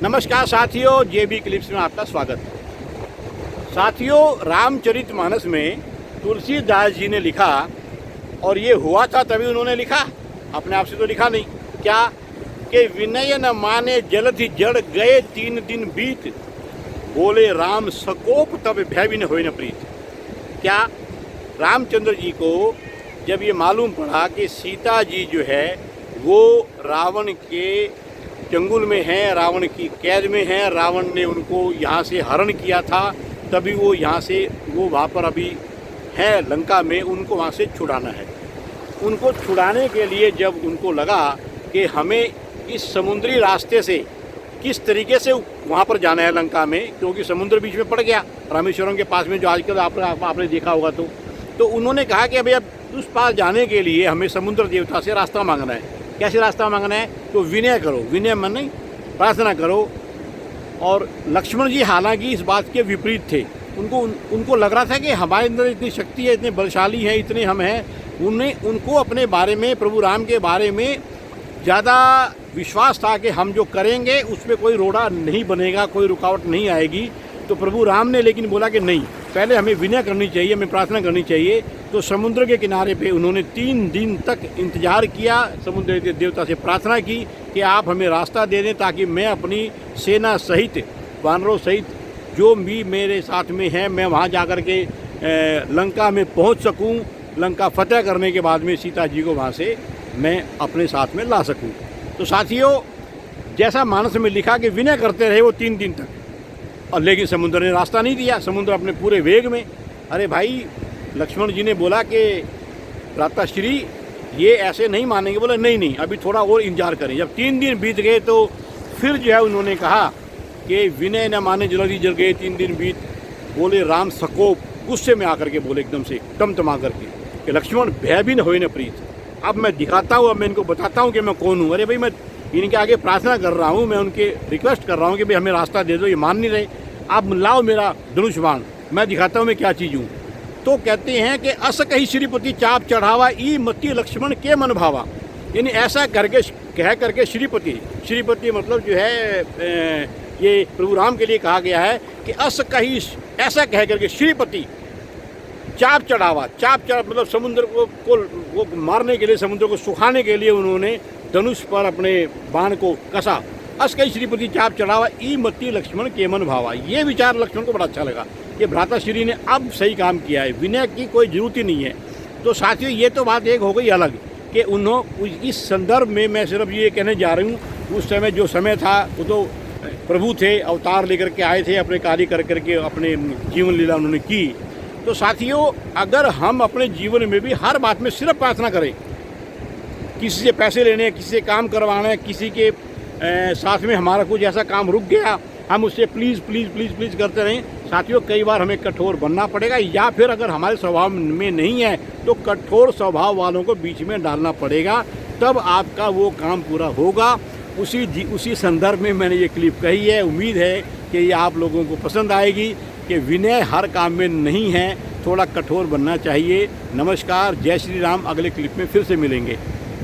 नमस्कार साथियों, जेबी क्लिप्स में आपका स्वागत है। साथियों, रामचरितमानस में तुलसीदास जी ने लिखा, और ये हुआ था तभी उन्होंने लिखा, अपने आप से तो लिखा नहीं। क्या कि विनय न माने जलधि जड़ गए 3 दिन बीत, बोले राम सकोप तब भय बिन होय न प्रीत। क्या रामचंद्र जी को जब ये मालूम पड़ा कि सीता जी जो है वो रावण के चंगुल में हैं, रावण की कैद में हैं, रावण ने उनको यहाँ से हरण किया था, तभी वो यहाँ से वो वहाँ पर अभी है लंका में, उनको वहाँ से छुड़ाना है। उनको छुड़ाने के लिए जब उनको लगा कि हमें इस समुद्री रास्ते से किस तरीके से वहाँ पर जाना है लंका में, क्योंकि समुद्र बीच में पड़ गया रामेश्वरम के पास में, जो आजकल आपने देखा होगा। तो उन्होंने कहा कि अभी अब उस पास जाने के लिए हमें समुद्र देवता से रास्ता मांगना है। कैसे रास्ता मांगना है? तो विनय करो, विनय मन नहीं, प्रार्थना करो। और लक्ष्मण जी हालांकि इस बात के विपरीत थे। उनको लग रहा था कि हमारे अंदर इतनी शक्ति है, इतने बलशाली हैं, इतने हम हैं। उनको अपने बारे में, प्रभु राम के बारे में ज़्यादा विश्वास था कि हम जो करेंगे उसमें कोई रोड़ा नहीं बनेगा, कोई रुकावट नहीं आएगी। तो प्रभु राम ने लेकिन बोला कि नहीं, पहले हमें विनय करनी चाहिए, हमें प्रार्थना करनी चाहिए। तो समुद्र के किनारे पे उन्होंने 3 दिन तक इंतज़ार किया, समुद्र के देवता से प्रार्थना की कि आप हमें रास्ता दे दें, ताकि मैं अपनी सेना सहित, वानरों सहित जो भी मेरे साथ में हैं, मैं वहाँ जा कर के लंका में पहुँच सकूँ। लंका फतेह करने के बाद में सीता जी को वहाँ से मैं अपने साथ में ला सकूँ। तो साथियों, जैसा मानस में लिखा कि विनय करते रहे वो 3 दिन तक, और लेकिन समुद्र ने रास्ता नहीं दिया। समुद्र अपने पूरे वेग में, अरे भाई, लक्ष्मण जी ने बोला कि भ्राताश्री ये ऐसे नहीं मानेंगे। बोले नहीं, अभी थोड़ा और इंतजार करें। जब 3 दिन बीत गए तो फिर जो है उन्होंने कहा कि विनय न माने जल्दी जल गए 3 दिन बीत, बोले राम सकोप, गुस्से में आकर के बोले एकदम से टमटमा करके कि लक्ष्मण भय भी न होए न प्रीत। अब मैं दिखाता हूँ, अब मैं इनको बताता हूँ कि मैं कौन हूँ। अरे भाई, मैं इनके आगे प्रार्थना कर रहा हूँ, मैं उनके रिक्वेस्ट कर रहा हूँ कि भाई हमें रास्ता दे दो, ये मान नहीं रहे। आप लाओ मेरा धनुष बाण, मैं दिखाता हूँ मैं क्या चीज़ हूँ। तो कहते हैं कि अस कही श्रीपति चाप चढ़ावा, ई मति लक्ष्मण के मन भावा। यानी ऐसा करके कह करके श्रीपति मतलब जो है ये प्रभु राम के लिए कहा गया है कि अस कही, ऐसा कह करके श्रीपति चाप चढ़ावा। मतलब समुद्र को वो मारने के लिए, समुद्र को सुखाने के लिए उन्होंने धनुष पर अपने बाण को कसा। अस कही श्रीपति चाप चढ़ावा, ई मति लक्ष्मण के मन भावा। ये विचार लक्ष्मण को बड़ा अच्छा लगा कि भ्राताश्री ने अब सही काम किया है, विनय की कोई जरूरत ही नहीं है। तो साथियों, ये तो बात एक हो गई अलग कि इस संदर्भ में मैं सिर्फ ये कहने जा रही हूँ, उस समय जो समय था वो तो प्रभु थे, अवतार लेकर के आए थे, अपने कार्य कर करके अपने जीवन लीला उन्होंने की। तो साथियों, अगर हम अपने जीवन में भी हर बात में सिर्फ प्रार्थना करें, किसी से पैसे लेने, किसी से काम करवाना है, किसी के साथ में हमारा कुछ ऐसा काम रुक गया, हम उससे प्लीज़ प्लीज़ प्लीज़ प्लीज़ करते रहें। साथियों, कई बार हमें कठोर बनना पड़ेगा, या फिर अगर हमारे स्वभाव में नहीं है तो कठोर स्वभाव वालों को बीच में डालना पड़ेगा, तब आपका वो काम पूरा होगा। उसी संदर्भ में मैंने ये क्लिप कही है। उम्मीद है कि ये आप लोगों को पसंद आएगी कि विनय हर काम में नहीं है, थोड़ा कठोर बनना चाहिए। नमस्कार, जय श्री राम। अगले क्लिप में फिर से मिलेंगे।